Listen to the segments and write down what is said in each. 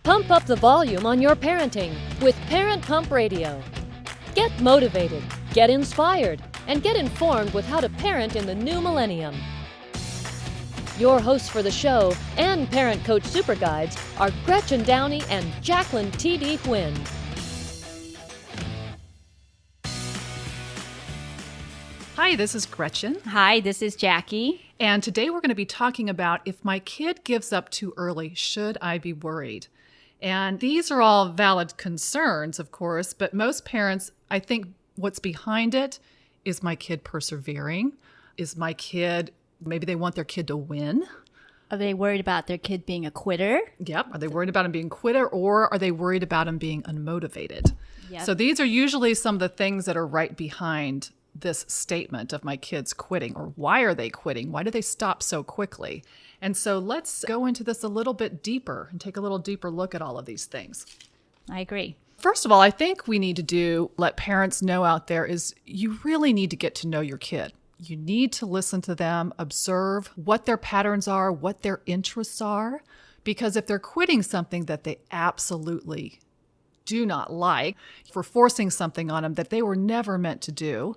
Pump up the volume on your parenting with Parent Pump Radio. Get motivated, get inspired, and get informed with how to parent in the new millennium. Your hosts for the show and Parent Coach Super Guides are Gretchen Downey and Jacqueline T.D. Huynh. Hi, this is Gretchen. Hi, this is Jackie. And today we're going to be talking about if my kid gives up too early, should I be worried? And these are all valid concerns, of course, but most parents, I think what's behind it is my kid persevering? Is my kid, maybe they want their kid to win? Are they worried about their kid being a quitter? Yep. Are they worried about him being a quitter, or are they worried about him being unmotivated? Yep. So these are usually some of the things that are right behind this statement of my kids quitting, or why are they quitting? Why do they stop so quickly? And so let's go into this a little bit deeper and take a little deeper look at all of these things. I agree. First of all, I think we need to let parents know out there is you really need to get to know your kid. You need to listen to them, observe what their patterns are, what their interests are, because if they're quitting something that they absolutely do not like, for forcing something on them that they were never meant to do,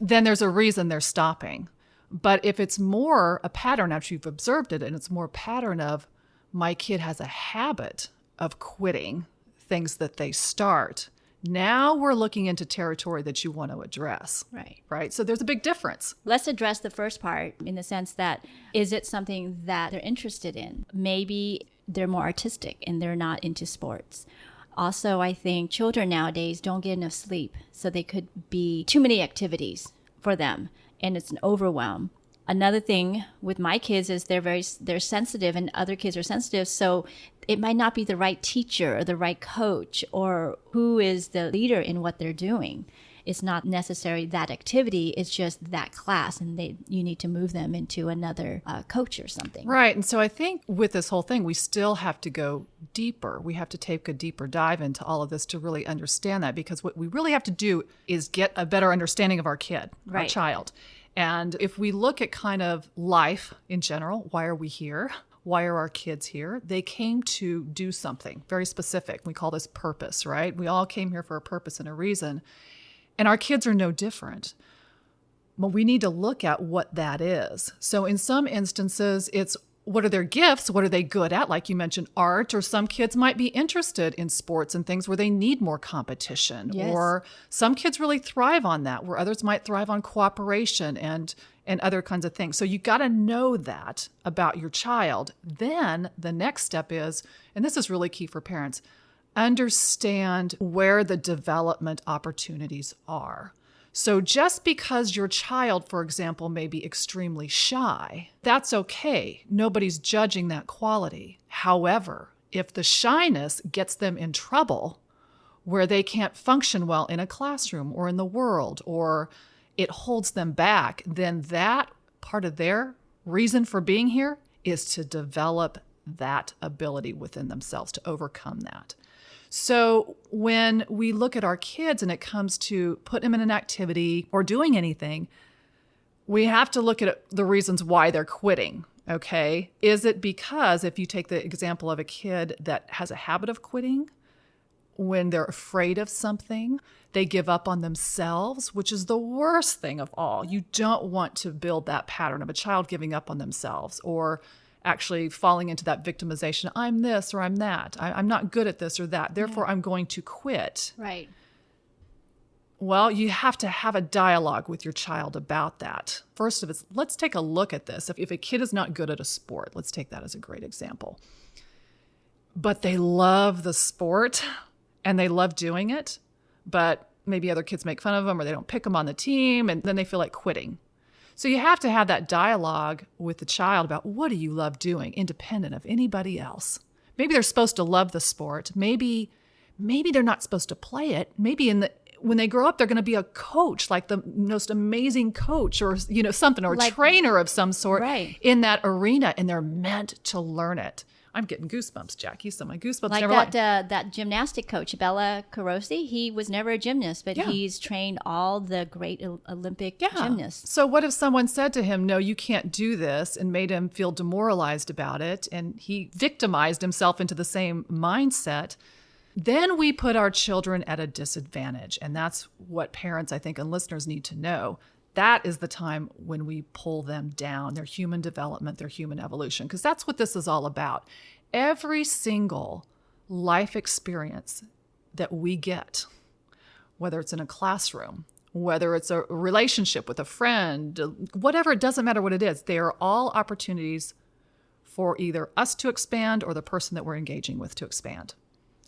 then there's a reason they're stopping. But if it's more a pattern after you've observed it, and it's more a pattern of my kid has a habit of quitting things that they start, now we're looking into territory that you want to address. Right? So there's a big difference. Let's address the first part in the sense that, is it something that they're interested in? Maybe they're more artistic and they're not into sports. Also, I think children nowadays don't get enough sleep, so they could be too many activities for them, and it's an overwhelm. Another thing with my kids is they're sensitive, and other kids are sensitive, so it might not be the right teacher or the right coach or who is the leader in what they're doing. It's not necessarily that activity, it's just that class, and you need to move them into another coach or something. Right. And so I think with this whole thing, we still have to go deeper. We have to take a deeper dive into all of this to really understand that, because what we really have to do is get a better understanding of our kid, our child. And if we look at kind of life in general, why are we here? Why are our kids here? They came to do something very specific. We call this purpose, right? We all came here for a purpose and a reason. And our kids are no different. Well, we need to look at what that is. So in some instances, it's what are their gifts? What are they good at? Like you mentioned, art, or some kids might be interested in sports and things where they need more competition. Yes. Or some kids really thrive on that, where others might thrive on cooperation and other kinds of things. So you got to know that about your child. Then the next step is, and this is really key for parents, understand where the development opportunities are. So just because your child, for example, may be extremely shy, that's okay. Nobody's judging that quality. However, if the shyness gets them in trouble where they can't function well in a classroom or in the world, or it holds them back, then that part of their reason for being here is to develop that ability within themselves to overcome that. So when we look at our kids and it comes to putting them in an activity or doing anything, we have to look at the reasons why they're quitting, okay? Is it because, if you take the example of a kid that has a habit of quitting, when they're afraid of something, they give up on themselves, which is the worst thing of all. You don't want to build that pattern of a child giving up on themselves, or actually falling into that victimization. I'm this or I'm that. I'm not good at this or that. Therefore, I'm going to quit. Right. Well, you have to have a dialogue with your child about that. First of all, let's take a look at this. If a kid is not good at a sport, let's take that as a great example. But they love the sport and they love doing it, but maybe other kids make fun of them or they don't pick them on the team, and then they feel like quitting. So you have to have that dialogue with the child about, what do you love doing, independent of anybody else? Maybe they're supposed to love the sport. Maybe they're not supposed to play it. Maybe when they grow up, they're going to be a coach, like the most amazing coach, or something, or a trainer of some sort in that arena, and they're meant to learn it. I'm getting goosebumps, Jackie. So my goosebumps Like never that gymnastic coach, Bella Carosi, he was never a gymnast, but Yeah. he's trained all the great Olympic gymnasts. So what if someone said to him, no, you can't do this, and made him feel demoralized about it, and he victimized himself into the same mindset? Then we put our children at a disadvantage. And that's what parents, I think, and listeners need to know. That is the time when we pull them down, their human development, their human evolution, because that's what this is all about. Every single life experience that we get, whether it's in a classroom, whether it's a relationship with a friend, whatever, it doesn't matter what it is, they are all opportunities for either us to expand or the person that we're engaging with to expand.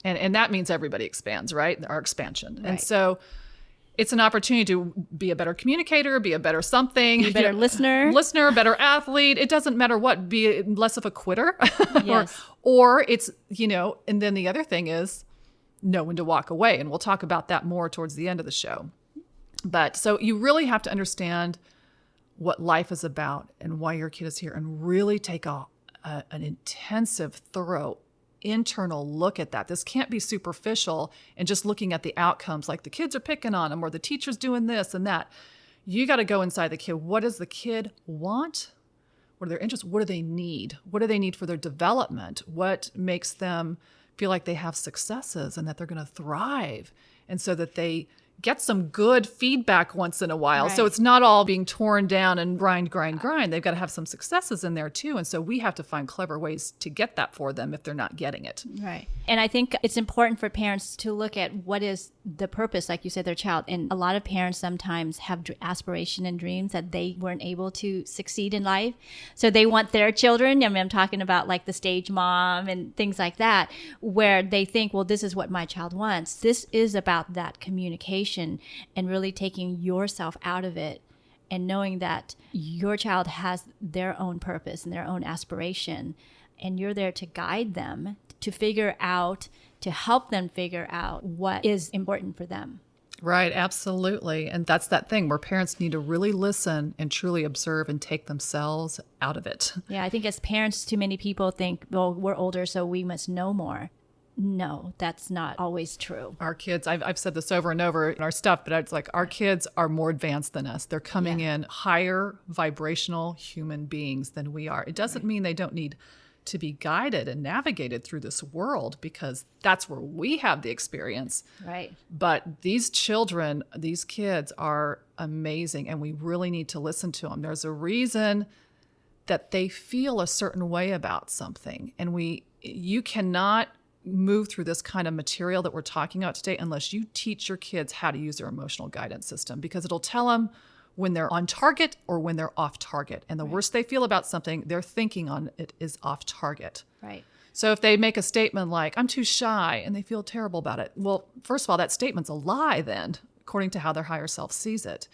And that means everybody expands, right? Our expansion. Right. And so it's an opportunity to be a better communicator, be a better something. Be a better listener. Listener, better athlete. It doesn't matter what, be less of a quitter. Yes. or it's, and then the other thing is know when to walk away. And we'll talk about that more towards the end of the show. But so you really have to understand what life is about and why your kid is here, and really take an intensive, thorough internal look at that. This can't be superficial and just looking at the outcomes, like the kids are picking on them or the teacher's doing this and that. You got to go inside the kid. What does the kid want? What are their interests? What do they need? What do they need for their development? What makes them feel like they have successes and that they're going to thrive, and so that they get some good feedback once in a while. So Right. it's not all being torn down and grind. They've got to have some successes in there too. And so we have to find clever ways to get that for them if they're not getting it. Right. And I think it's important for parents to look at what is the purpose, like you said, their child. And a lot of parents sometimes have aspiration and dreams that they weren't able to succeed in life. So they want their children, I'm talking about like the stage mom and things like that, where they think, well, this is what my child wants. This is about that communication and really taking yourself out of it and knowing that your child has their own purpose and their own aspiration, and you're there to guide them to help them figure out what is important for them. Right, absolutely. And that's that thing where parents need to really listen and truly observe and take themselves out of it. Yeah, I think as parents, too many people think, well, we're older, so we must know more. No, that's not always true. Our kids, I've said this over and over in our stuff, but it's like our kids are more advanced than us. They're coming in higher vibrational human beings than we are. It doesn't mean they don't need to be guided and navigated through this world, because that's where we have the experience. Right. But these children, these kids are amazing, and we really need to listen to them. There's a reason that they feel a certain way about something, and you cannot move through this kind of material that we're talking about today unless you teach your kids how to use their emotional guidance system, because it'll tell them when they're on target or when they're off target. And the worse they feel about something, their thinking on it is off target. Right. So if they make a statement like, I'm too shy, and they feel terrible about it, well, first of all, that statement's a lie then, according to how their higher self sees it.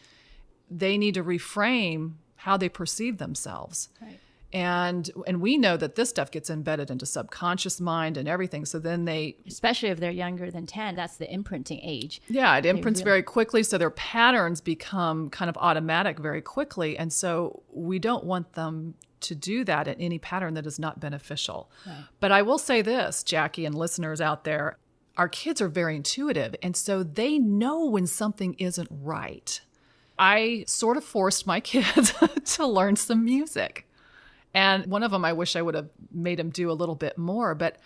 They need to reframe how they perceive themselves. Right. And we know that this stuff gets embedded into subconscious mind and everything. So then Especially if they're younger than 10, that's the imprinting age. yeah, it imprints very quickly. So their patterns become kind of automatic very quickly. And so we don't want them to do that in any pattern that is not beneficial. Right. But I will say this, Jackie and listeners out there, our kids are very intuitive. And so they know when something isn't right. I sort of forced my kids to learn some music. And one of them, I wish I would have made them do a little bit more, but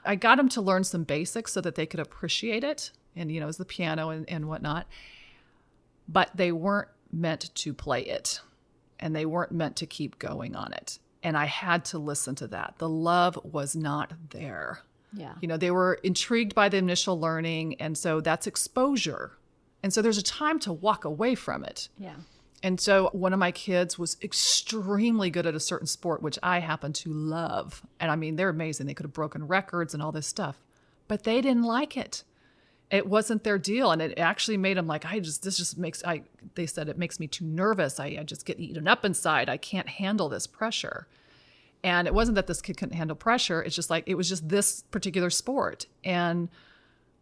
I got them to learn some basics so that they could appreciate it. And, it was the piano and whatnot, but they weren't meant to play it, and they weren't meant to keep going on it. And I had to listen to that. The love was not there. Yeah. They were intrigued by the initial learning. And so that's exposure. And so there's a time to walk away from it. Yeah. And so one of my kids was extremely good at a certain sport, which I happen to love. And I mean, they're amazing. They could have broken records and all this stuff, but they didn't like it. It wasn't their deal. And it actually made them like, they said it makes me too nervous. I just get eaten up inside. I can't handle this pressure. And it wasn't that this kid couldn't handle pressure. It's just like, it was just this particular sport. And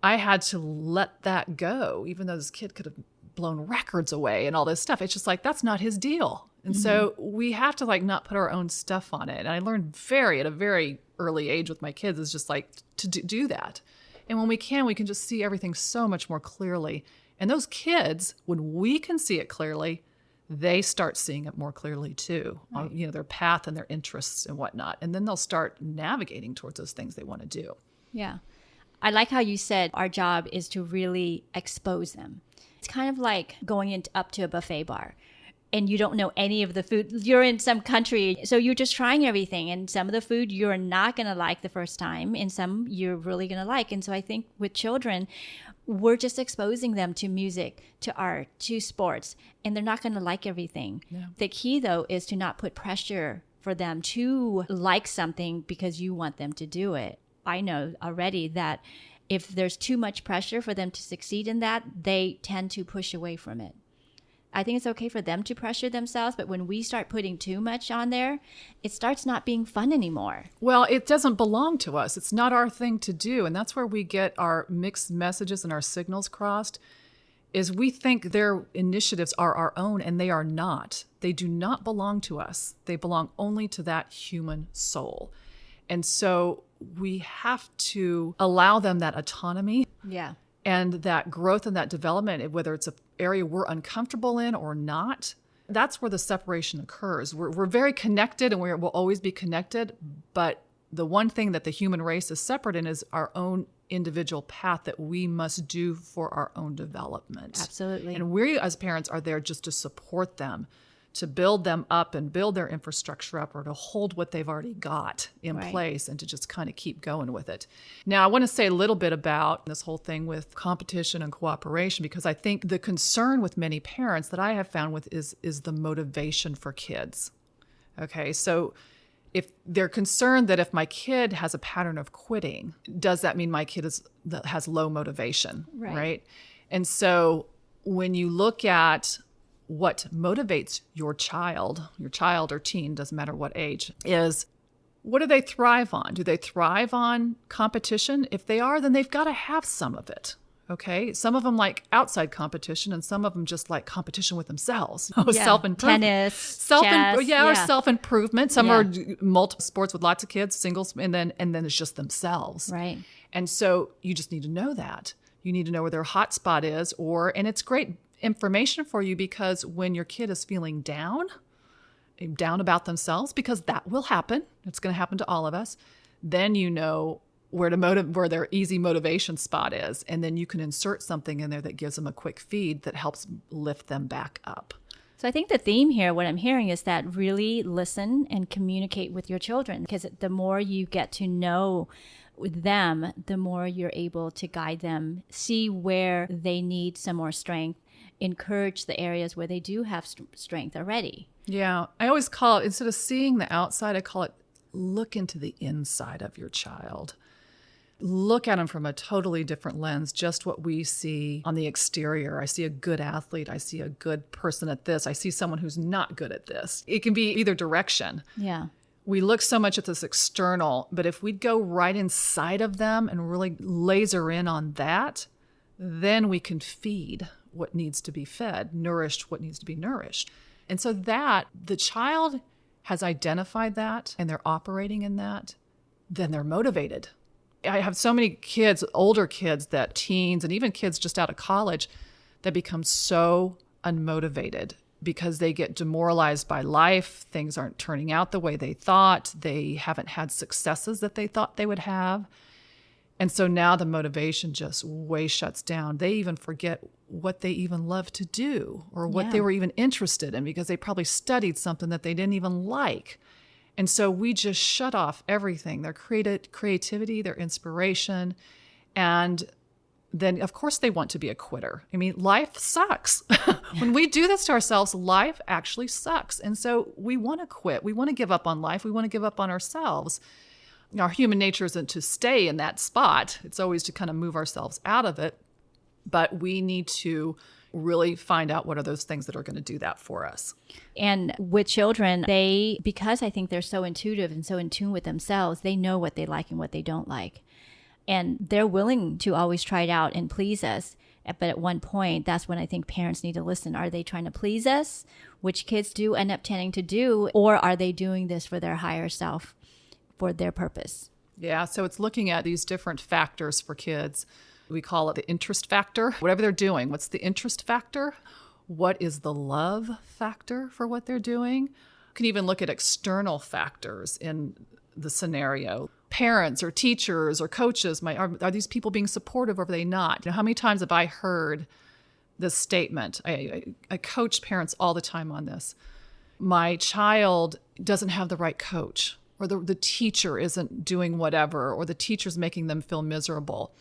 I had to let that go, even though this kid could have blown records away and all this stuff. It's just like, that's not his deal. And so we have to like not put our own stuff on it. And I learned at a very early age with my kids is just like to do that. And when we can just see everything so much more clearly. And those kids, when we can see it clearly, they start seeing it more clearly too, Right. Their path and their interests and whatnot. And then they'll start navigating towards those things they want to do. Yeah. I like how you said our job is to really expose them. It's kind of like going up to a buffet bar and you don't know any of the food. You're in some country, so you're just trying everything. And some of the food you're not going to like the first time, and some you're really going to like. And so I think with children, we're just exposing them to music, to art, to sports, and they're not going to like everything. Yeah. The key, though, is to not put pressure for them to like something because you want them to do it. I know already that if there's too much pressure for them to succeed in that, they tend to push away from it. I think it's okay for them to pressure themselves, but when we start putting too much on there, it starts not being fun anymore. Well, it doesn't belong to us. It's not our thing to do. And that's where we get our mixed messages and our signals crossed, is we think their initiatives are our own, and they are not. They do not belong to us. They belong only to that human soul. And so we have to allow them that autonomy Yeah. and that growth and that development, whether it's an area we're uncomfortable in or not. That's where the separation occurs. We're very connected, and we'll always be connected. But the one thing that the human race is separate in is our own individual path that we must do for our own development. Absolutely. And we as parents are there just to support them, to build them up and build their infrastructure up, or to hold what they've already got in Right. place and to just kind of keep going with it. Now, I want to say a little bit about this whole thing with competition and cooperation, because I think the concern with many parents that I have found with is the motivation for kids. Okay, so if they're concerned that if my kid has a pattern of quitting, does that mean my kid has low motivation, right? And so when you look at what motivates your child or teen, doesn't matter what age, is what do they thrive on? Do they thrive on competition? If they are, then they've got to have some of it. Okay. Some of them like outside competition, and some of them just like competition with themselves. Self-improvement. Tennis, Or chess, self-improvement. Some Yeah. are multiple sports with lots of kids, singles, and then it's just themselves. Right. And so you just need to know that. You need to know where their hot spot is, and it's great information for you, because when your kid is feeling down about themselves, because that will happen, it's going to happen to all of us, then you know where their easy motivation spot is, and then you can insert something in there that gives them a quick feed that helps lift them back up. So I think the theme here, what I'm hearing, is that really listen and communicate with your children, because the more you get to know them, the more you're able to guide them, see where they need some more strength, encourage the areas where they do have strength already. Yeah, I always call it, instead of seeing the outside, I call it look into the inside of your child. Look at them from a totally different lens, just what we see on the exterior. I see a good athlete. I see a good person at this. I see someone who's not good at this. It can be either direction. Yeah. We look so much at this external, but if we go right inside of them and really laser in on that, then we can feed what needs to be fed, nourished what needs to be nourished. And so that the child has identified that and they're operating in that, then they're motivated. I have so many kids, older kids, that teens and even kids just out of college, that become so unmotivated because they get demoralized by life. Things aren't turning out the way they thought. They haven't had successes that they thought they would have. And so now the motivation just way shuts down. They even forget what they even love to do or what they were even interested in, because they probably studied something that they didn't even like. And so we just shut off everything, their creativity, their inspiration. And then, of course, they want to be a quitter. I mean, life sucks. When we do this to ourselves, life actually sucks. And so we want to quit. We want to give up on life. We want to give up on ourselves. Our human nature isn't to stay in that spot. It's always to kind of move ourselves out of it. But we need to really find out what are those things that are going to do that for us. And with children, because I think they're so intuitive and so in tune with themselves, they know what they like and what they don't like. And they're willing to always try it out and please us. But at one point, that's when I think parents need to listen. Are they trying to please us, which kids do end up tending to do, or are they doing this for their higher self, for their purpose? Yeah, so it's looking at these different factors for kids. We call it the interest factor. Whatever they're doing, what's the interest factor? What is the love factor for what they're doing? You can even look at external factors in the scenario. Parents or teachers or coaches, are these people being supportive or are they not? How many times have I heard this statement? I coach parents all the time on this. My child doesn't have the right coach, or the teacher isn't doing whatever, or the teacher's making them feel miserable.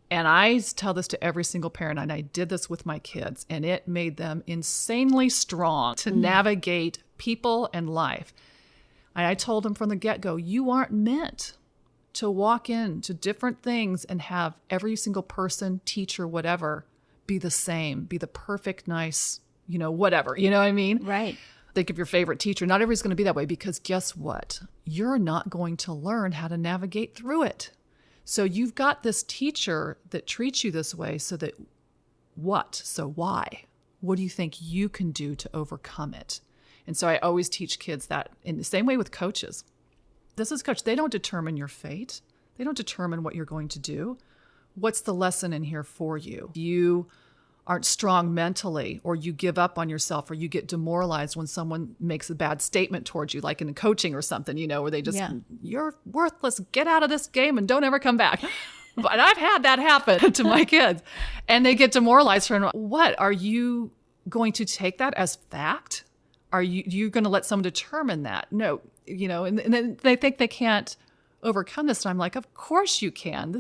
And I tell this to every single parent, and I did this with my kids, and it made them insanely strong to navigate people and life. And I told them from the get-go, you aren't meant to walk into different things and have every single person, teacher, whatever, be the same, be the perfect, nice, whatever. You know what I mean? Right. Think of your favorite teacher. Not everybody's going to be that way, because guess what? You're not going to learn how to navigate through it. So you've got this teacher that treats you this way, so that what? So why? What do you think you can do to overcome it? And so I always teach kids that in the same way with coaches. This is coach. They don't determine your fate. They don't determine what you're going to do. What's the lesson in here for you? You aren't strong mentally, or you give up on yourself, or you get demoralized when someone makes a bad statement towards you, like in coaching or something, where they just, you're worthless, get out of this game and don't ever come back. But I've had that happen to my kids, and they get demoralized from, what, are you going to take that as fact? Are you going to let someone determine that? No, and then they think they can't overcome this. And I'm like, of course you can.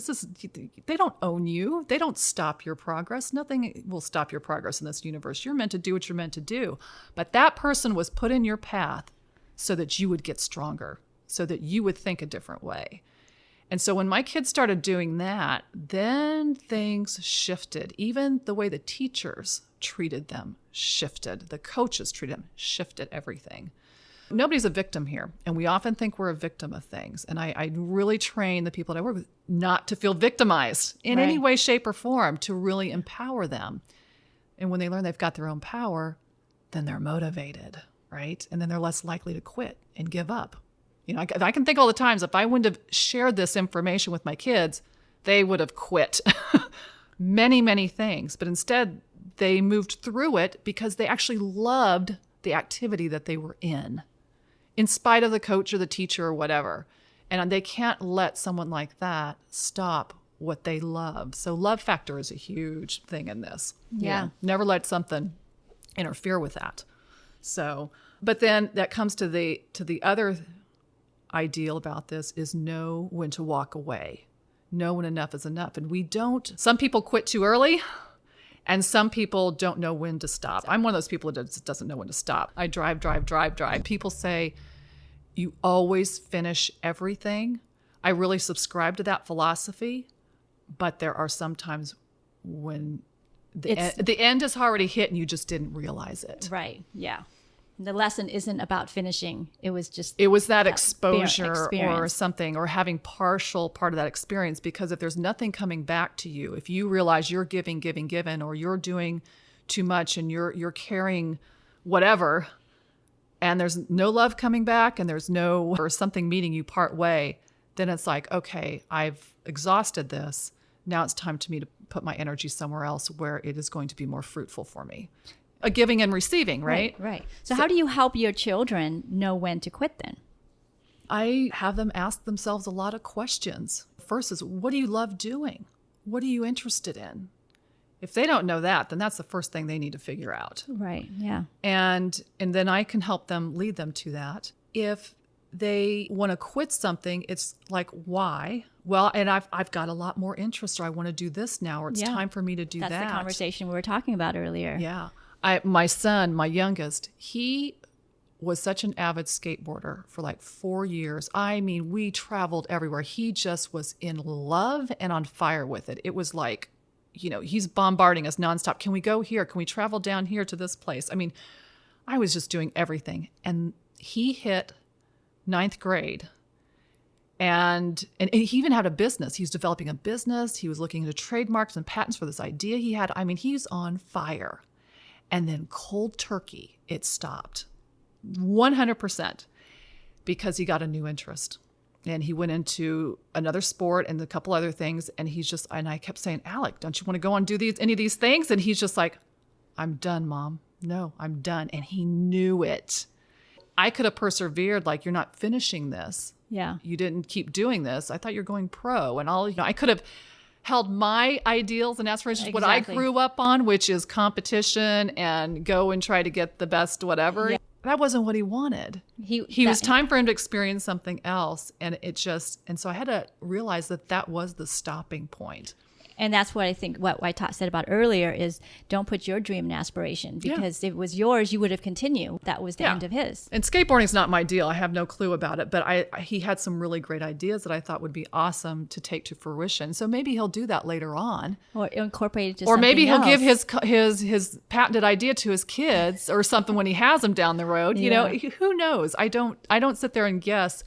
They don't own you. They don't stop your progress. Nothing will stop your progress in this universe. You're meant to do what you're meant to do. But that person was put in your path so that you would get stronger, so that you would think a different way. And so when my kids started doing that, then things shifted. Even the way the teachers treated them shifted. The coaches treated them, shifted everything. Nobody's a victim here. And we often think we're a victim of things. And I really train the people that I work with not to feel victimized in any way, shape, or form, to really empower them. And when they learn they've got their own power, then they're motivated, right? And then they're less likely to quit and give up. I can think all the times, if I wouldn't have shared this information with my kids, they would have quit many, many things. But instead, they moved through it because they actually loved the activity that they were in spite of the coach or the teacher or whatever. And they can't let someone like that stop what they love. So love factor is a huge thing in this. Yeah. Never let something interfere with that. So, but then that comes to the other ideal about this is know when to walk away. Know when enough is enough. And some people quit too early, and some people don't know when to stop. I'm one of those people that doesn't know when to stop. I drive. People say, you always finish everything. I really subscribe to that philosophy, but there are some times when the end is already hit and you just didn't realize it. Right, yeah. The lesson isn't about finishing. It was that exposure or something, or having partial part of that experience. Because if there's nothing coming back to you, if you realize you're giving, or you're doing too much and you're carrying whatever, and there's no love coming back, and or something meeting you part way, then it's like, okay, I've exhausted this. Now it's time to me to put my energy somewhere else where it is going to be more fruitful for me. A giving and receiving, right? Right. So how do you help your children know when to quit then? I have them ask themselves a lot of questions. First is, what do you love doing? What are you interested in? If they don't know that, then that's the first thing they need to figure out. Right, yeah. And then I can help them, lead them to that. If they want to quit something, it's like, why? Well, and I've got a lot more interest, or I want to do this now, or it's time for me to do that. That's the conversation we were talking about earlier. Yeah. My son, my youngest, he was such an avid skateboarder for like 4 years. I mean, we traveled everywhere. He just was in love and on fire with it. It was like, he's bombarding us nonstop. Can we go here? Can we travel down here to this place? I mean, I was just doing everything. And he hit 9th grade. And he even had a business. He was developing a business. He was looking into trademarks and patents for this idea he had. I mean, he's on fire. And then cold turkey, it stopped 100% because he got a new interest. And he went into another sport and a couple other things. And I kept saying, Alec, don't you want to go on and do any of these things? And he's just like, I'm done, Mom. No, I'm done. And he knew it. I could have persevered, like, you're not finishing this. Yeah. You didn't keep doing this. I thought you're going pro. And I could have held my ideals and aspirations, what I grew up on, which is competition and go and try to get the best whatever. Yeah. That wasn't what he wanted. He was time for him to experience something else. And so I had to realize that was the stopping point. And that's what I think what White said about earlier is don't put your dream and aspiration, because if it was yours, you would have continued. That was the end of his. And skateboarding's not my deal. I have no clue about it, but he had some really great ideas that I thought would be awesome to take to fruition. So maybe he'll do that later on. Or incorporate it to or maybe he'll else. give his patented idea to his kids or something when he has them down the road. You know, who knows? I don't sit there and guess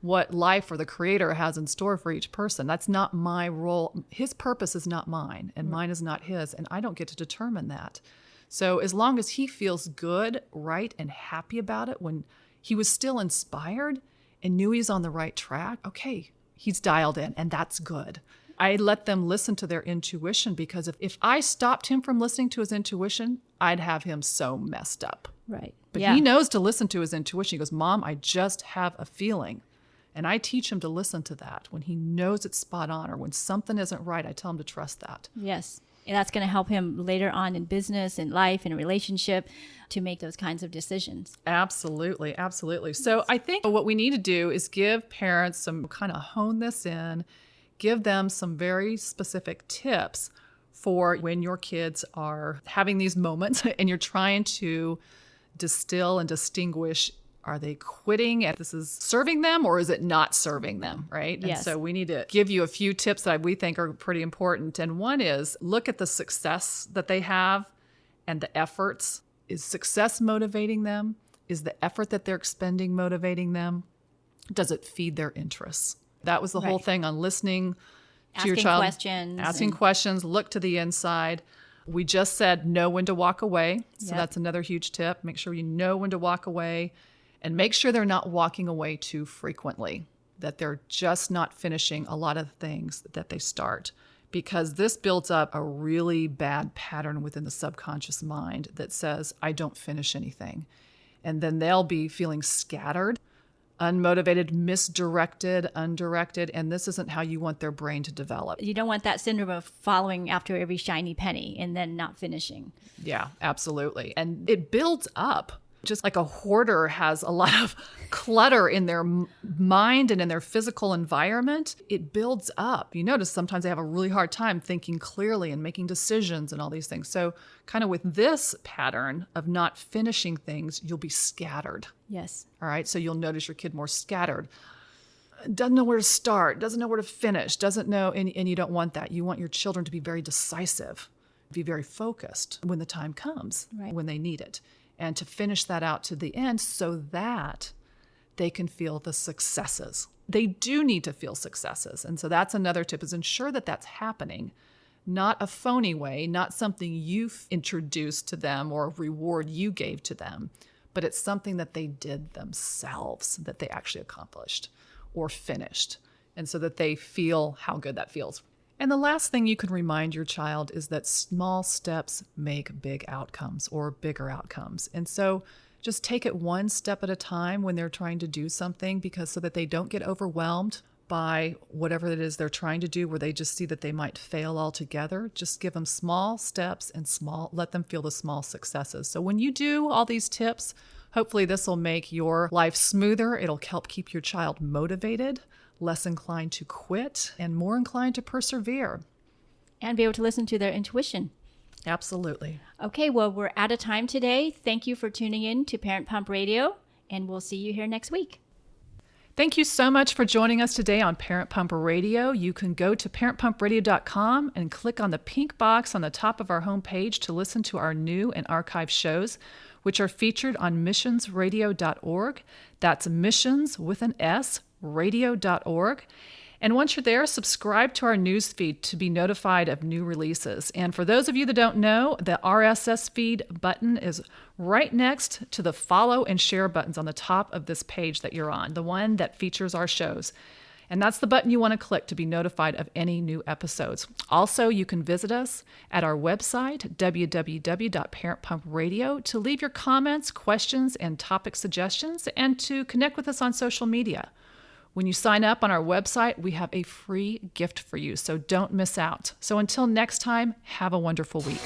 what life or the creator has in store for each person. That's not my role. His purpose is not mine, and mine is not his, and I don't get to determine that. So as long as he feels good, right, and happy about it, when he was still inspired and knew he's on the right track, okay, he's dialed in, and that's good. I let them listen to their intuition, because if I stopped him from listening to his intuition, I'd have him so messed up. Right. But he knows to listen to his intuition. He goes, Mom, I just have a feeling. And I teach him to listen to that. When he knows it's spot on or when something isn't right, I tell him to trust that. Yes. And that's going to help him later on in business, in life, in a relationship, to make those kinds of decisions. Absolutely. Absolutely. So I think what we need to do is give parents some kind of hone this in, give them some very specific tips for when your kids are having these moments and you're trying to distill and distinguish, are they quitting and this is serving them or is it not serving them, right? Yes. And so we need to give you a few tips that we think are pretty important. And one is look at the success that they have and the efforts. Is success motivating them? Is the effort that they're expending motivating them? Does it feed their interests? That was the whole thing on listening to your child. Asking questions, look to the inside. We just said know when to walk away. So that's another huge tip. Make sure you know when to walk away. And make sure they're not walking away too frequently, that they're just not finishing a lot of things that they start, because this builds up a really bad pattern within the subconscious mind that says, I don't finish anything. And then they'll be feeling scattered, unmotivated, misdirected, undirected, and this isn't how you want their brain to develop. You don't want that syndrome of following after every shiny penny and then not finishing. Yeah, absolutely. And it builds up. Just like a hoarder has a lot of clutter in their mind and in their physical environment, it builds up. You notice sometimes they have a really hard time thinking clearly and making decisions and all these things. So kind of with this pattern of not finishing things, you'll be scattered. Yes. All right. So you'll notice your kid more scattered. Doesn't know where to start, doesn't know where to finish, doesn't know. And you don't want that. You want your children to be very decisive, be very focused when the time comes, when they need it. And to finish that out to the end so that they can feel the successes. They do need to feel successes. And so that's another tip, is ensure that that's happening, not a phony way, not something you've introduced to them or a reward you gave to them, but it's something that they did themselves, that they actually accomplished or finished. And so that they feel how good that feels. And the last thing you can remind your child is that small steps make big outcomes or bigger outcomes. And so just take it one step at a time when they're trying to do something, because so that they don't get overwhelmed by whatever it is they're trying to do, where they just see that they might fail altogether. Just give them small steps and let them feel the small successes. So when you do all these tips, hopefully this will make your life smoother. It'll help keep your child motivated, less inclined to quit, and more inclined to persevere. And be able to listen to their intuition. Absolutely. Okay, well, we're out of time today. Thank you for tuning in to Parent Pump Radio, and we'll see you here next week. Thank you so much for joining us today on Parent Pump Radio. You can go to parentpumpradio.com and click on the pink box on the top of our homepage to listen to our new and archived shows, which are featured on missionsradio.org. That's missions with an S, parentpumpradio.org. And once you're there, subscribe to our news feed to be notified of new releases. And for those of you that don't know, the RSS feed button is right next to the follow and share buttons on the top of this page that you're on, the one that features our shows. And that's the button you want to click to be notified of any new episodes. Also, you can visit us at our website, www.parentpumpradio, to leave your comments, questions, and topic suggestions, and to connect with us on social media. When you sign up on our website, we have a free gift for you, so don't miss out. So until next time, have a wonderful week.